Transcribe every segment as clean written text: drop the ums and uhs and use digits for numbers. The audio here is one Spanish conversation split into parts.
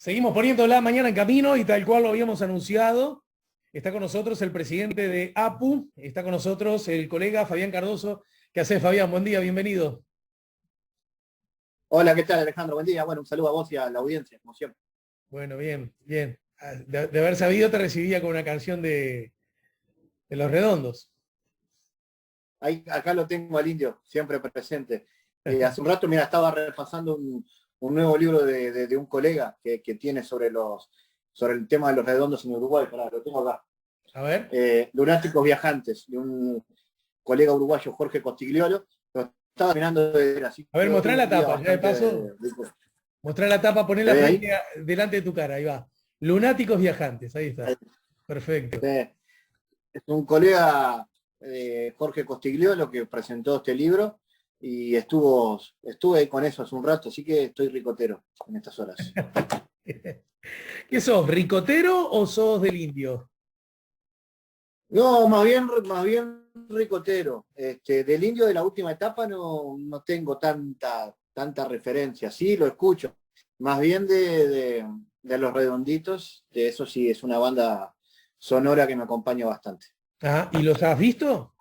Seguimos poniendo la mañana en camino y tal cual lo habíamos anunciado, está con nosotros el presidente de APU, está con nosotros el colega Fabián Cardoso. ¿Qué haces, Fabián? Buen día, bienvenido. Hola, ¿qué tal, Alejandro? Buen día. Bueno, un saludo a vos y a la audiencia, como siempre. Bueno, bien, bien. De haber sabido te recibía con una canción de Los Redondos. Ahí, acá lo tengo al indio, siempre presente. Hace un rato, mira, estaba repasando un nuevo libro de un colega que tiene sobre el tema de los redondos en Uruguay. Pará, lo tengo acá. A ver, Lunáticos Viajantes, de un colega uruguayo, Jorge Costigliolo. Lo estaba mirando de ver, así a ver, que hoy mostrá la un día tapa, ya de bastante paso, rico. mostrá la tapa, ¿Se ponela ve ahí? frente delante de tu cara, ahí va. Lunáticos Viajantes, ahí está. Ahí. Perfecto. Es un colega, Jorge Costigliolo, que presentó este libro y estuve con eso hace un rato, así que estoy ricotero en estas horas. ¿Qué sos, ricotero o sos del indio? No, más bien ricotero. Del indio de la última etapa no tengo tanta referencia. Sí, lo escucho. Más bien de Los Redonditos, de eso sí, es una banda sonora que me acompaña bastante. Ajá, ¿y los has visto?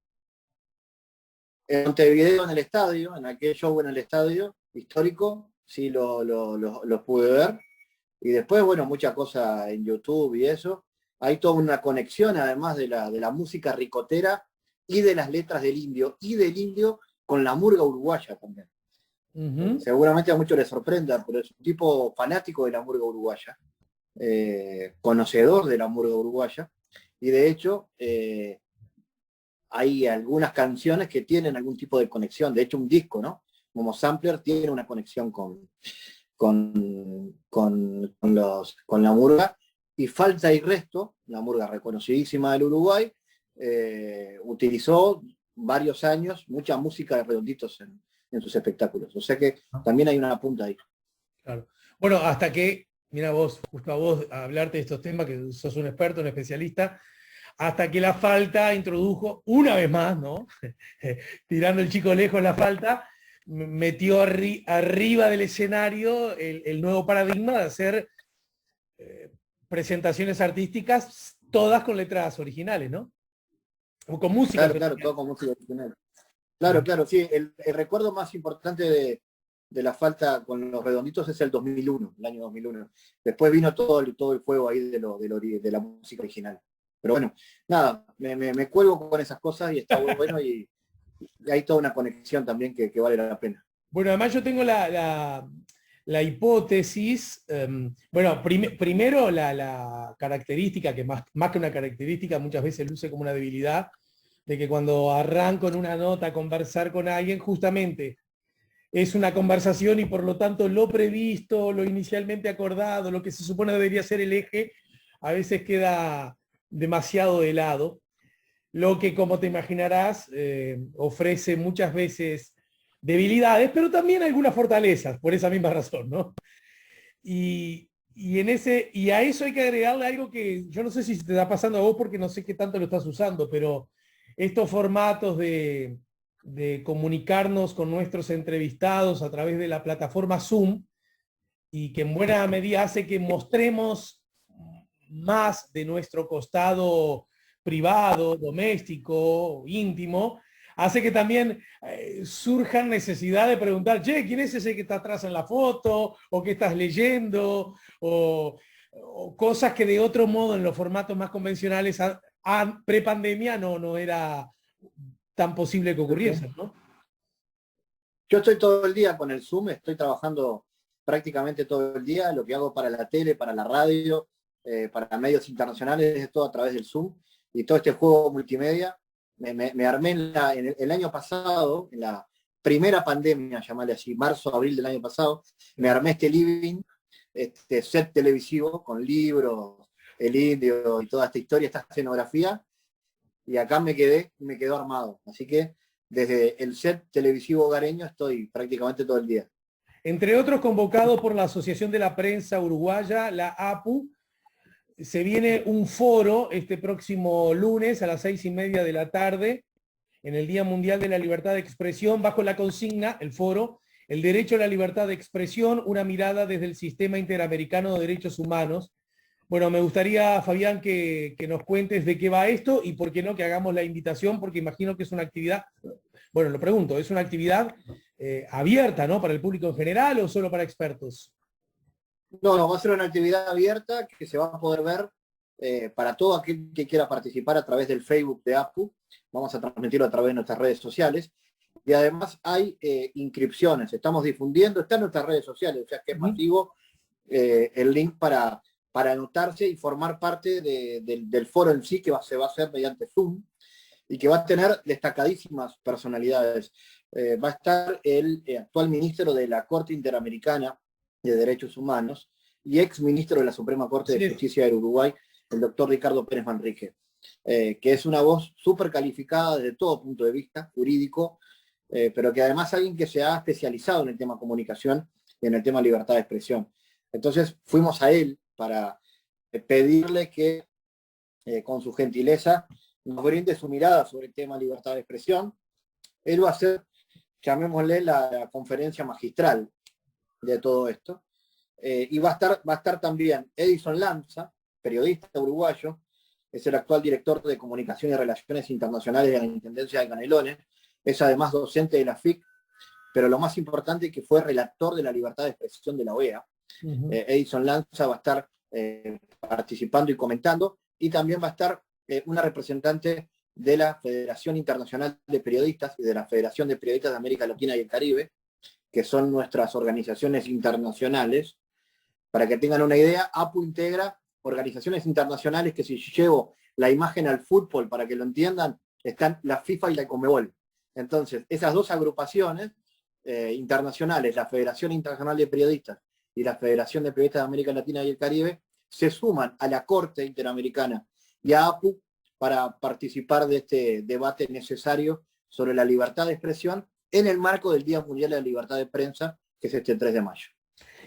En Montevideo, en el estadio, en aquel show en el estadio histórico, sí los pude ver. Y después, bueno, muchas cosas en YouTube y eso. Hay toda una conexión, además de la música ricotera y de las letras del indio, y del indio con la murga uruguaya también. Ujú. Seguramente a muchos les sorprenda, pero es un tipo fanático de la murga uruguaya, conocedor de la murga uruguaya, y de hecho hay algunas canciones que tienen algún tipo de conexión. De hecho, un disco, ¿no? Como Sampler tiene una conexión con la murga. Y Falta y Resto, la murga reconocidísima del Uruguay, utilizó varios años mucha música de Redonditos en sus espectáculos. O sea que también hay una punta ahí. Claro. Bueno, hasta que, mira vos, justo a vos, a hablarte de estos temas, que sos un experto, un especialista, hasta que la falta introdujo, una vez más, ¿no? Tirando el chico lejos la falta, metió arriba del escenario el nuevo paradigma de hacer eh, presentaciones artísticas, todas con letras originales, ¿no? O con músicas Claro, claro, todo originales. con música original. Uh Claro, claro, sí. El recuerdo más importante de la falta con los Redonditos es el 2001, el año 2001. Después vino todo el juego ahí de la música original. Pero bueno, nada, me cuelgo con esas cosas y está bueno y hay toda una conexión también que vale la pena. Bueno, además yo tengo la hipótesis, bueno, primero la característica, que más que una característica muchas veces luce como una debilidad, de que cuando arranco en una nota a conversar con alguien, justamente es una conversación y por lo tanto lo previsto, lo inicialmente acordado, lo que se supone debería ser el eje, a veces queda demasiado de lado, lo que como te imaginarás ofrece muchas veces debilidades, pero también algunas fortalezas, por esa misma razón, ¿no? Y a eso hay que agregarle algo que yo no sé si te está pasando a vos porque no sé qué tanto lo estás usando, pero estos formatos de comunicarnos con nuestros entrevistados a través de la plataforma Zoom y que en buena medida hace que mostremos más de nuestro costado privado, doméstico, íntimo, hace que también surjan necesidad de preguntar, che, ¿quién es ese que está atrás en la foto? ¿O qué estás leyendo? O cosas que de otro modo en los formatos más convencionales pre-pandemia no era tan posible que ocurriesen, ¿no? Yo estoy todo el día con el Zoom, estoy trabajando prácticamente todo el día, lo que hago para la tele, para la radio, para medios internacionales, es todo a través del Zoom y todo este juego multimedia. Me armé el año pasado, en la primera pandemia, llamarle así, marzo, abril del año pasado, me armé este living, este set televisivo con libros, el indio y toda esta historia, esta escenografía, y acá me quedó armado. Así que desde el set televisivo hogareño estoy prácticamente todo el día. Entre otros convocados por la Asociación de la Prensa Uruguaya, la APU, se viene un foro este próximo lunes a las 6:30 de la tarde, en el Día Mundial de la Libertad de Expresión, bajo la consigna, el foro, el derecho a la libertad de expresión, una mirada desde el Sistema Interamericano de Derechos Humanos. Bueno, me gustaría, Fabián, que nos cuentes de qué va esto y por qué no que hagamos la invitación, porque imagino que es una actividad, bueno, lo pregunto, ¿es una actividad abierta, ¿no? ¿Para el público en general o solo para expertos? No, va a ser una actividad abierta que se va a poder ver para todo aquel que quiera participar a través del Facebook de APU. Vamos a transmitirlo a través de nuestras redes sociales. Y además hay inscripciones, estamos difundiendo, está en nuestras redes sociales, o sea que es masivo el link para anotarse y formar parte del foro en sí, que se va a hacer mediante Zoom y que va a tener destacadísimas personalidades. Va a estar el actual ministro de la Corte Interamericana de Derechos Humanos y ex ministro de la Suprema Corte de Justicia de Uruguay, el doctor Ricardo Pérez Manrique, que es una voz súper calificada desde todo punto de vista jurídico, pero que además alguien que se ha especializado en el tema comunicación y en el tema libertad de expresión. Entonces fuimos a él para pedirle que con su gentileza nos brinde su mirada sobre el tema libertad de expresión. Él va a hacer, llamémosle, la conferencia magistral de todo esto. Y va a estar también Edison Lanza, periodista uruguayo, es el actual director de Comunicación y Relaciones Internacionales de la Intendencia de Canelones, es además docente de la FIC, pero lo más importante es que fue relator de la libertad de expresión de la OEA. Edison Lanza va a estar participando y comentando, y también va a estar una representante de la Federación Internacional de Periodistas y de la Federación de Periodistas de América Latina y el Caribe, que son nuestras organizaciones internacionales. Para que tengan una idea, APU integra organizaciones internacionales que, si llevo la imagen al fútbol para que lo entiendan, están la FIFA y la Conmebol. Entonces, esas dos agrupaciones internacionales, la Federación Internacional de Periodistas y la Federación de Periodistas de América Latina y el Caribe, se suman a la Corte Interamericana y a APU para participar de este debate necesario sobre la libertad de expresión en el marco del Día Mundial de la Libertad de Prensa, que es este 3 de mayo.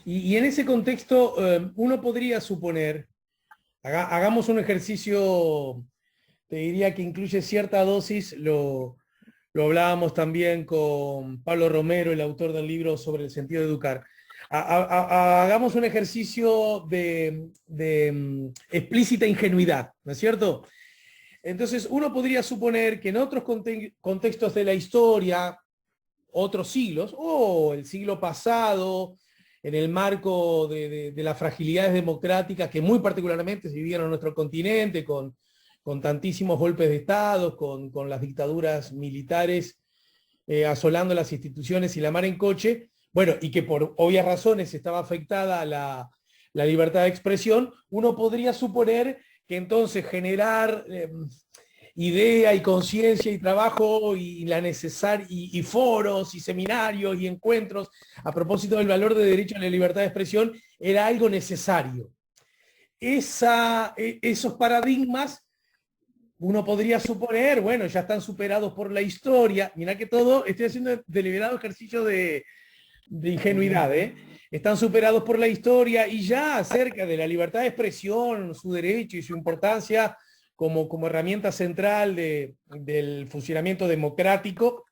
Y en ese contexto, uno podría suponer, hagamos un ejercicio, te diría que incluye cierta dosis, lo hablábamos también con Pablo Romero, el autor del libro sobre el sentido de educar. Hagamos un ejercicio de explícita ingenuidad, ¿no es cierto? Entonces, uno podría suponer que en otros contextos de la historia, otros siglos, o el siglo pasado, en el marco de las fragilidades democráticas que muy particularmente se vivieron en nuestro continente, con tantísimos golpes de Estado, con las dictaduras militares asolando las instituciones y la mar en coche, bueno, y que por obvias razones estaba afectada la libertad de expresión, uno podría suponer que entonces generar idea y conciencia y trabajo y y foros y seminarios y encuentros a propósito del valor de derecho a la libertad de expresión era algo necesario. Esos paradigmas uno podría suponer, bueno, ya están superados por la historia. Mirá que todo, estoy haciendo deliberado ejercicio de ingenuidad, ¿eh? Están superados por la historia y ya acerca de la libertad de expresión, su derecho y su importancia como herramienta central del funcionamiento democrático,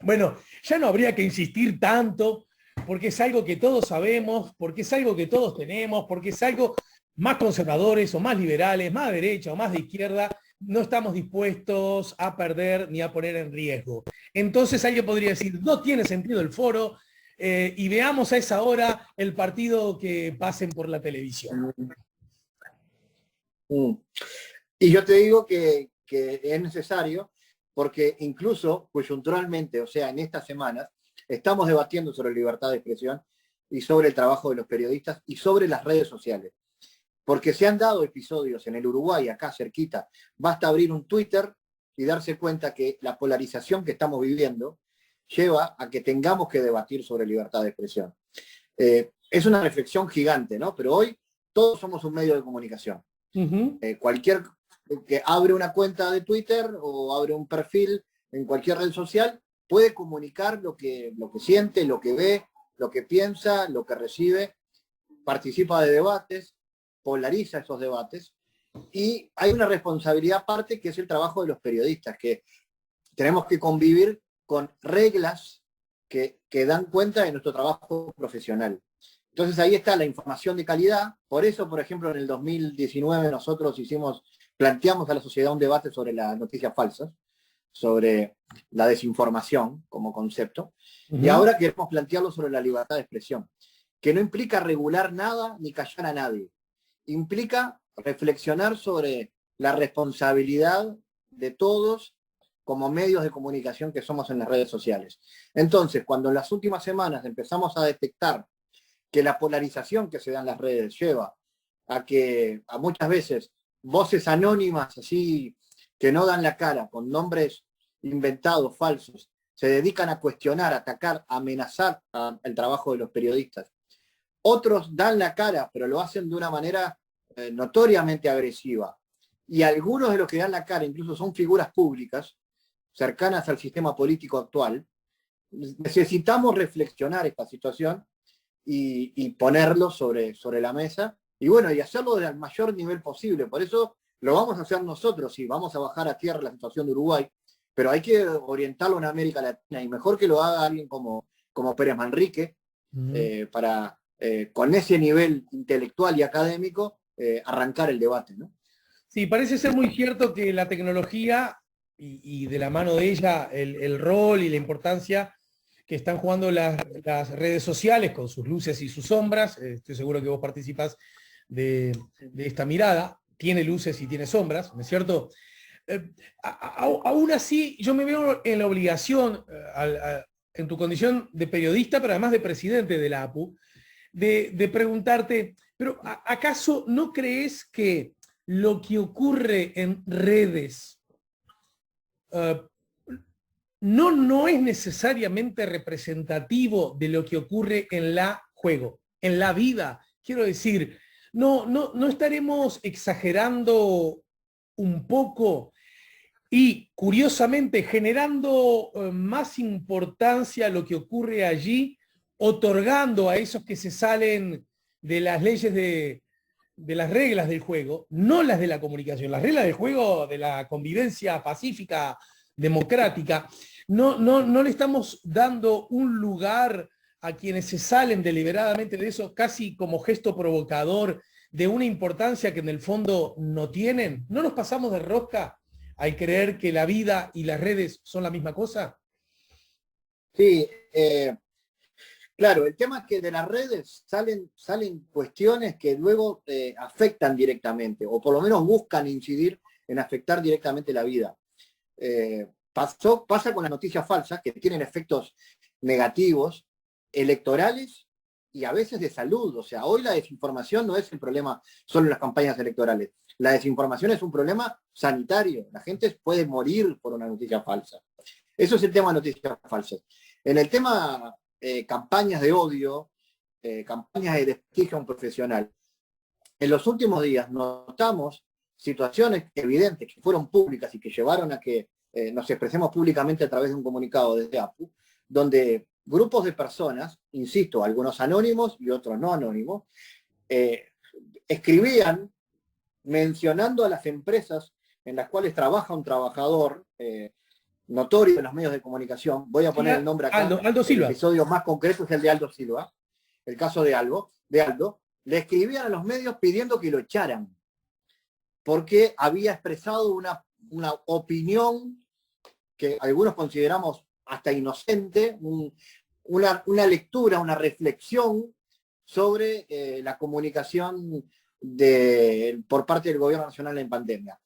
bueno, ya no habría que insistir tanto, porque es algo que todos sabemos, porque es algo que todos tenemos, porque es algo más conservadores o más liberales, más de derecha o más de izquierda, no estamos dispuestos a perder ni a poner en riesgo. Entonces alguien podría decir, no tiene sentido el foro, y veamos a esa hora el partido que pasen por la televisión. Y yo te digo que es necesario, porque incluso coyunturalmente, o sea, en estas semanas, estamos debatiendo sobre libertad de expresión y sobre el trabajo de los periodistas y sobre las redes sociales. Porque se han dado episodios en el Uruguay, acá cerquita, basta abrir un Twitter y darse cuenta que la polarización que estamos viviendo lleva a que tengamos que debatir sobre libertad de expresión. Es una reflexión gigante, ¿no? Pero hoy todos somos un medio de comunicación. Cualquier que abre una cuenta de Twitter o abre un perfil en cualquier red social puede comunicar lo que siente, lo que ve, lo que piensa, lo que recibe, participa de debates, polariza esos debates, y hay una responsabilidad aparte que es el trabajo de los periodistas, que tenemos que convivir con reglas que dan cuenta de nuestro trabajo profesional. Entonces ahí está la información de calidad. Por eso, por ejemplo, en el 2019 nosotros planteamos a la sociedad un debate sobre las noticias falsas, sobre la desinformación como concepto. Y ahora queremos plantearlo sobre la libertad de expresión, que no implica regular nada ni callar a nadie. Implica reflexionar sobre la responsabilidad de todos como medios de comunicación que somos en las redes sociales. Entonces, cuando en las últimas semanas empezamos a detectar que la polarización que se da en las redes lleva a que a muchas veces voces anónimas así que no dan la cara, con nombres inventados, falsos, se dedican a cuestionar, a atacar, a amenazar el trabajo de los periodistas. Otros dan la cara, pero lo hacen de una manera notoriamente agresiva. Y algunos de los que dan la cara incluso son figuras públicas, cercanas al sistema político actual. Necesitamos reflexionar esta situación y ponerlo sobre la mesa, y bueno, y hacerlo del mayor nivel posible. Por eso lo vamos a hacer nosotros, y vamos a bajar a tierra la situación de Uruguay, pero hay que orientarlo en América Latina, y mejor que lo haga alguien como Pérez Manrique, para con ese nivel intelectual y académico arrancar el debate, ¿no? Sí, parece ser muy cierto que la tecnología y de la mano de ella el rol y la importancia que están jugando las redes sociales con sus luces y sus sombras. Estoy seguro que vos participas de esta mirada. Tiene luces y tiene sombras, ¿no es cierto? Aún así, yo me veo en la obligación, en tu condición de periodista, pero además de presidente de la APU, de preguntarte, pero ¿acaso no crees que lo que ocurre en redes no es necesariamente representativo de lo que ocurre en la juego, en la vida? Quiero decir, no estaremos exagerando un poco y, curiosamente, generando más importancia a lo que ocurre allí, otorgando a esos que se salen de las leyes de las reglas del juego, no las de la comunicación, las reglas del juego de la convivencia pacífica, democrática, no le estamos dando un lugar a quienes se salen deliberadamente de eso, casi como gesto provocador de una importancia que en el fondo no tienen. ¿No nos pasamos de rosca al creer que la vida y las redes son la misma cosa? Sí, claro, el tema es que de las redes salen cuestiones que luego afectan directamente, o por lo menos buscan incidir en afectar directamente la vida. Pasa con las noticias falsas, que tienen efectos negativos, electorales y a veces de salud. O sea, hoy la desinformación no es el problema solo en las campañas electorales. La desinformación es un problema sanitario. La gente puede morir por una noticia falsa. Eso es el tema de noticias falsas. En el tema campañas de odio, campañas de desprestigio a un profesional, en los últimos días notamos situaciones evidentes que fueron públicas y que llevaron a que nos expresemos públicamente a través de un comunicado desde APU, donde grupos de personas, insisto, algunos anónimos y otros no anónimos, escribían mencionando a las empresas en las cuales trabaja un trabajador notorio en los medios de comunicación. Voy a poner el nombre acá. Aldo Silva. El episodio más concreto es el de Aldo Silva, el caso de Aldo. Le escribían a los medios pidiendo que lo echaran, porque había expresado una opinión que algunos consideramos hasta inocente, una lectura, una reflexión sobre la comunicación por parte del gobierno nacional en pandemia.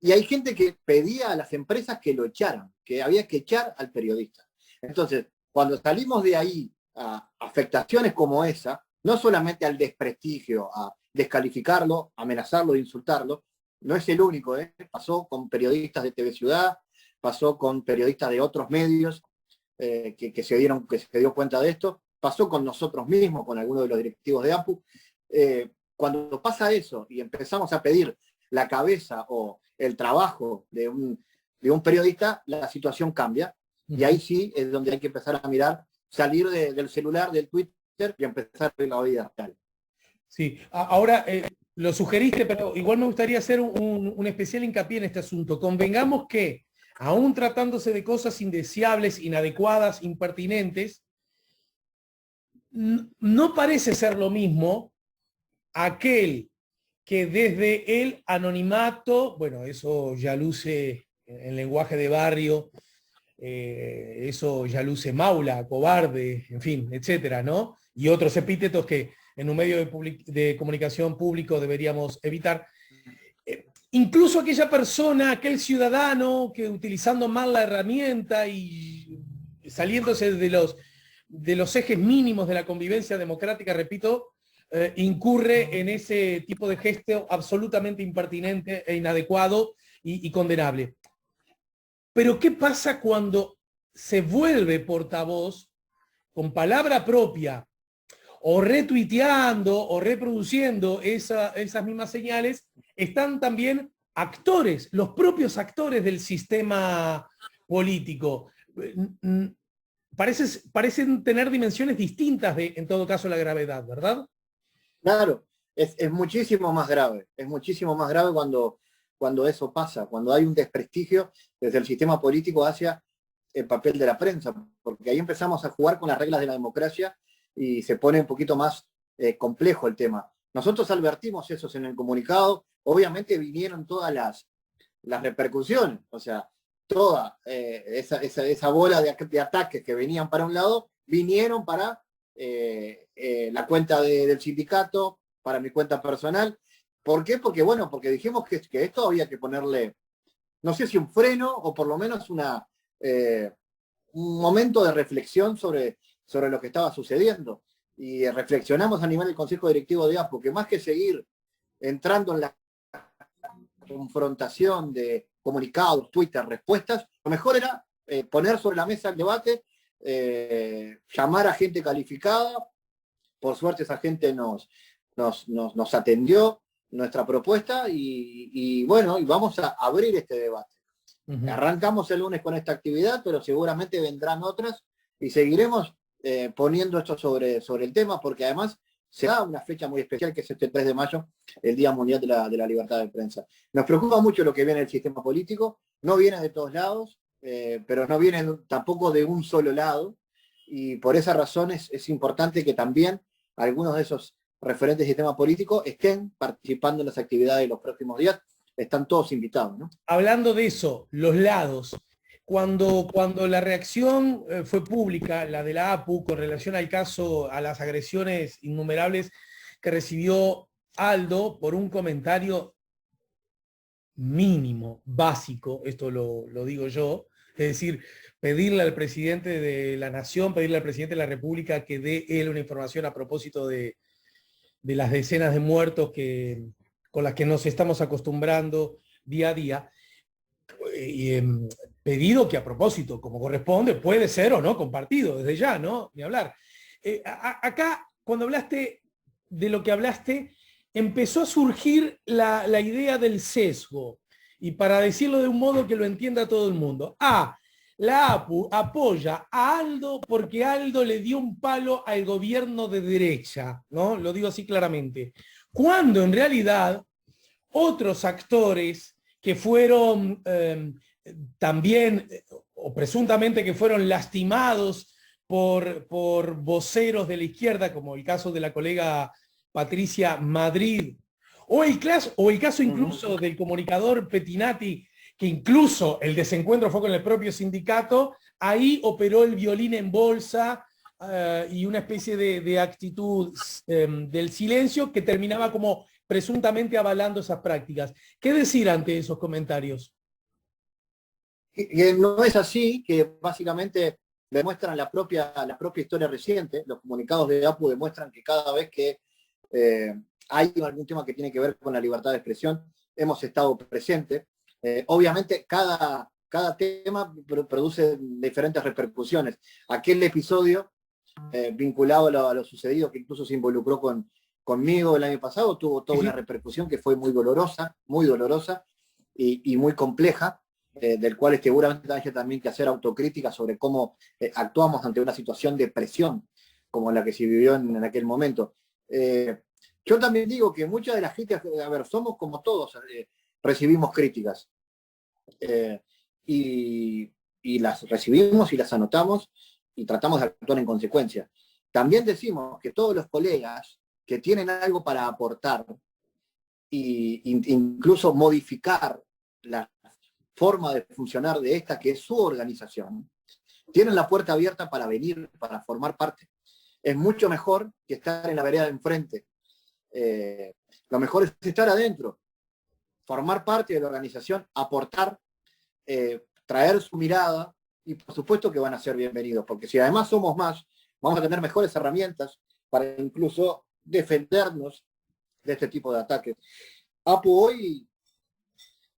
Y hay gente que pedía a las empresas que lo echaran, que había que echar al periodista. Entonces, cuando salimos de ahí a afectaciones como esa, no solamente al desprestigio, a descalificarlo, amenazarlo, insultarlo, no es el único, pasó con periodistas de TV Ciudad, pasó con periodistas de otros medios que se dio cuenta de esto, pasó con nosotros mismos, con algunos de los directivos de APU. Cuando pasa eso y empezamos a pedir la cabeza o el trabajo de un periodista, la situación cambia, y ahí sí es donde hay que empezar a mirar, salir del celular, del Twitter, y empezar a ver la vida real. Sí, ahora lo sugeriste, pero igual me gustaría hacer un especial hincapié en este asunto. Convengamos que, aún tratándose de cosas indeseables, inadecuadas, impertinentes, no parece ser lo mismo aquel que desde el anonimato, bueno, eso ya luce en lenguaje de barrio, eso ya luce maula, cobarde, en fin, etcétera, ¿no? Y otros epítetos que en un medio de comunicación público deberíamos evitar. Incluso aquella persona, aquel ciudadano que utilizando mal la herramienta y saliéndose de los ejes mínimos de la convivencia democrática, repito, incurre en ese tipo de gesto absolutamente impertinente e inadecuado y condenable. Pero ¿qué pasa cuando se vuelve portavoz con palabra propia o retuiteando o reproduciendo esas mismas señales? Están también actores, los propios actores del sistema político. Parecen tener dimensiones distintas de, en todo caso, la gravedad, ¿verdad? Claro, es muchísimo más grave cuando eso pasa, cuando hay un desprestigio desde el sistema político hacia el papel de la prensa, porque ahí empezamos a jugar con las reglas de la democracia y se pone un poquito más complejo el tema. Nosotros advertimos eso en el comunicado, obviamente vinieron todas las repercusiones, o sea, toda esa bola de ataques que venían para un lado, vinieron para la cuenta del sindicato, para mi cuenta personal. ¿Por qué? Porque, bueno, porque dijimos que esto había que ponerle, no sé si un freno o por lo menos un momento de reflexión sobre lo que estaba sucediendo. Y reflexionamos a nivel del Consejo Directivo de APU, que más que seguir entrando en la confrontación de comunicados, Twitter, respuestas, lo mejor era poner sobre la mesa el debate, llamar a gente calificada. Por suerte esa gente nos atendió nuestra propuesta y bueno, y vamos a abrir este debate. Arrancamos el lunes con esta actividad, pero seguramente vendrán otras y seguiremos poniendo esto sobre el tema, porque además se da una fecha muy especial, que es este 3 de mayo, el Día Mundial de la Libertad de Prensa. Nos preocupa mucho lo que viene del sistema político, no viene de todos lados, pero no viene tampoco de un solo lado, y por esa razón es importante que también algunos de esos referentes del sistema político estén participando en las actividades de los próximos días. Están todos invitados, ¿no? Hablando de eso, los lados, cuando la reacción fue pública, la de la APU, con relación al caso, a las agresiones innumerables que recibió Aldo por un comentario mínimo, básico, esto lo digo yo, es decir, pedirle al presidente de la Nación, pedirle al presidente de la República que dé él una información a propósito de las decenas de muertos con las que nos estamos acostumbrando día a día. Pedido que a propósito, como corresponde, puede ser o no compartido, desde ya, ¿no? Ni hablar. Acá, cuando hablaste de lo que hablaste, empezó a surgir la idea del sesgo, y para decirlo de un modo que lo entienda todo el mundo. La APU apoya a Aldo porque Aldo le dio un palo al gobierno de derecha, ¿no? Lo digo así claramente. Cuando en realidad otros actores que fueron también, o presuntamente que fueron lastimados por voceros de la izquierda, como el caso de la colega Patricia Madrid, o el caso incluso del comunicador Pettinati, que incluso el desencuentro fue con el propio sindicato, ahí operó el violín en bolsa y una especie de actitud del silencio que terminaba como presuntamente avalando esas prácticas. ¿Qué decir ante esos comentarios? Que no es así, que básicamente demuestran la propia historia reciente. Los comunicados de APU demuestran que cada vez que hay algún tema que tiene que ver con la libertad de expresión, hemos estado presentes. Obviamente cada tema produce diferentes repercusiones. Aquel episodio vinculado a lo sucedido, que incluso se involucró conmigo el año pasado, tuvo toda una repercusión que fue muy dolorosa y muy compleja, del cual seguramente hay también que hacer autocrítica sobre cómo actuamos ante una situación de presión como la que se vivió en aquel momento. Yo también digo que muchas de las críticas, a ver, somos como todos, recibimos críticas y las recibimos y las anotamos y tratamos de actuar en consecuencia. También decimos que todos los colegas que tienen algo para aportar e incluso modificar la forma de funcionar de esta, que es su organización, tienen la puerta abierta para venir, para formar parte. Es mucho mejor que estar en la vereda de enfrente. Lo mejor es estar adentro, formar parte de la organización, aportar, traer su mirada, y por supuesto que van a ser bienvenidos, porque si además somos más, vamos a tener mejores herramientas para incluso defendernos de este tipo de ataques. APU hoy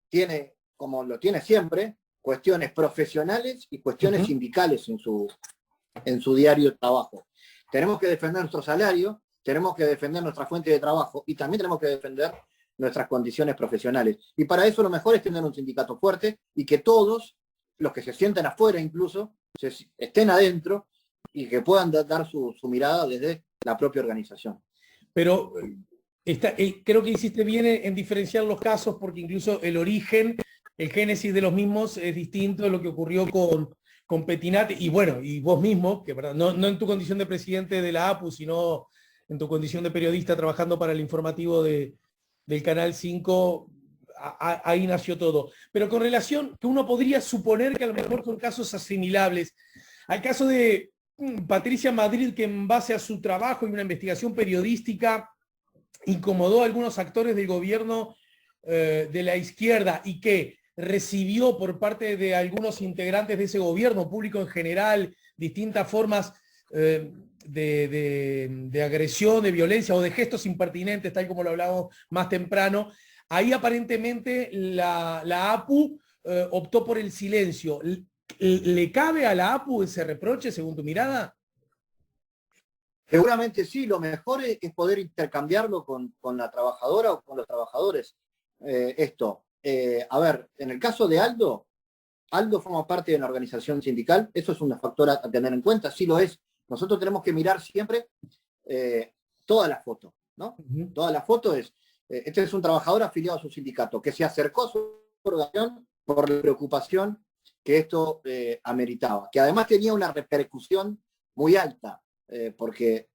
tiene, como lo tiene siempre, cuestiones profesionales y cuestiones sindicales en su diario de trabajo. Tenemos que defender nuestro salario, tenemos que defender nuestra fuente de trabajo y también tenemos que defender nuestras condiciones profesionales. Y para eso lo mejor es tener un sindicato fuerte y que todos, los que se sienten afuera incluso, estén adentro y que puedan dar su mirada desde la propia organización. Pero creo que hiciste bien en diferenciar los casos, porque incluso el origen, el génesis de los mismos es distinto de lo que ocurrió con Petinati, y bueno, y vos mismo, que ¿verdad? No en tu condición de presidente de la APU, sino en tu condición de periodista trabajando para el informativo del Canal 5, ahí nació todo. Pero con relación, que uno podría suponer que a lo mejor son casos asimilables al caso de Patricia Madrid, que en base a su trabajo y una investigación periodística incomodó a algunos actores del gobierno de la izquierda y que recibió por parte de algunos integrantes de ese gobierno, público en general, distintas formas de agresión, de violencia o de gestos impertinentes, tal como lo hablábamos más temprano. Ahí aparentemente la APU optó por el silencio. ¿Le cabe a la APU ese reproche, según tu mirada? Seguramente sí, lo mejor es poder intercambiarlo con la trabajadora o con los trabajadores. A ver, en el caso de Aldo forma parte de una organización sindical, eso es un factor a tener en cuenta, sí lo es. Nosotros tenemos que mirar siempre toda la foto, ¿no? Toda la foto es, este es un trabajador afiliado a su sindicato, que se acercó a su organización por la preocupación que esto ameritaba, que además tenía una repercusión muy alta, porque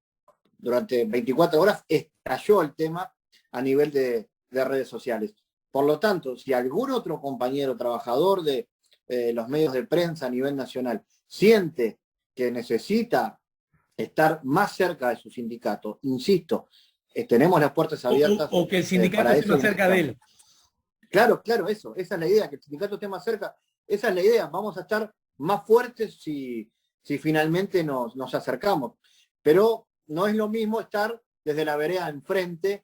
durante 24 horas estalló el tema a nivel de redes sociales. Por lo tanto, si algún otro compañero trabajador de los medios de prensa a nivel nacional siente que necesita estar más cerca de su sindicato, insisto, tenemos las puertas abiertas. O que el sindicato esté más cerca de él. Claro, esa es la idea, que el sindicato esté más cerca, esa es la idea, vamos a estar más fuertes si finalmente nos acercamos. Pero no es lo mismo estar desde la vereda enfrente,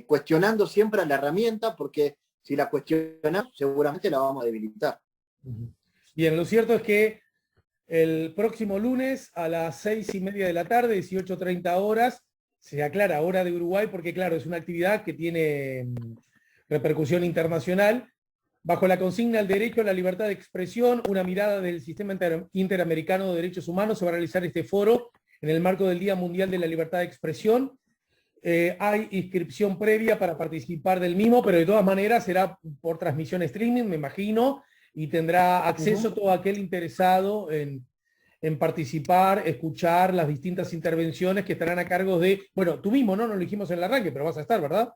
cuestionando siempre a la herramienta, porque si la cuestionamos, seguramente la vamos a debilitar. Bien, lo cierto es que el próximo lunes a las 6:30 de la tarde, 18:30 horas, se aclara hora de Uruguay, porque claro, es una actividad que tiene repercusión internacional. Bajo la consigna El derecho a la libertad de expresión, una mirada del sistema interamericano de derechos humanos, se va a realizar este foro en el marco del Día Mundial de la Libertad de Expresión. Hay inscripción previa para participar del mismo, pero de todas maneras será por transmisión streaming, me imagino, y tendrá acceso todo aquel interesado en participar, escuchar las distintas intervenciones que estarán a cargo de, bueno, tú mismo, ¿no? Nos lo dijimos en el arranque, pero vas a estar, ¿verdad?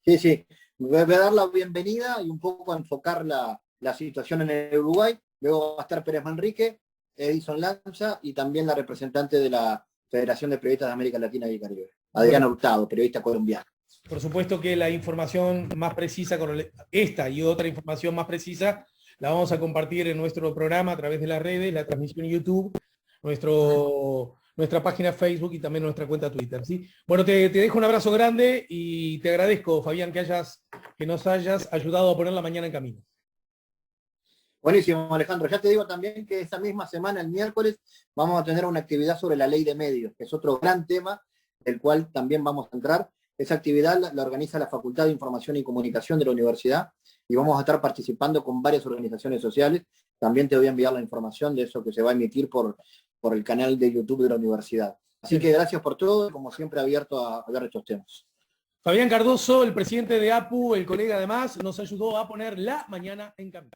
Sí. Voy a dar la bienvenida y un poco a enfocar la situación en el Uruguay. Luego va a estar Pérez Manrique, Edison Lanza y también la representante de la Federación de Periodistas de América Latina y Caribe, Adriana Hurtado, periodista colombiana. Por supuesto que la información más precisa, con esta y otra información más precisa, la vamos a compartir en nuestro programa a través de las redes, la transmisión en YouTube, nuestra página Facebook y también nuestra cuenta Twitter, ¿sí? Bueno, te dejo un abrazo grande y te agradezco, Fabián, que nos hayas ayudado a poner la mañana en camino. Buenísimo, Alejandro. Ya te digo también que esa misma semana, el miércoles, vamos a tener una actividad sobre la ley de medios, que es otro gran tema, del cual también vamos a entrar. Esa actividad la organiza la Facultad de Información y Comunicación de la Universidad y vamos a estar participando con varias organizaciones sociales. También te voy a enviar la información de eso que se va a emitir por el canal de YouTube de la universidad. Así que gracias por todo, como siempre abierto a ver estos temas. Fabián Cardoso, el presidente de APU, el colega además, nos ayudó a poner la mañana en camino.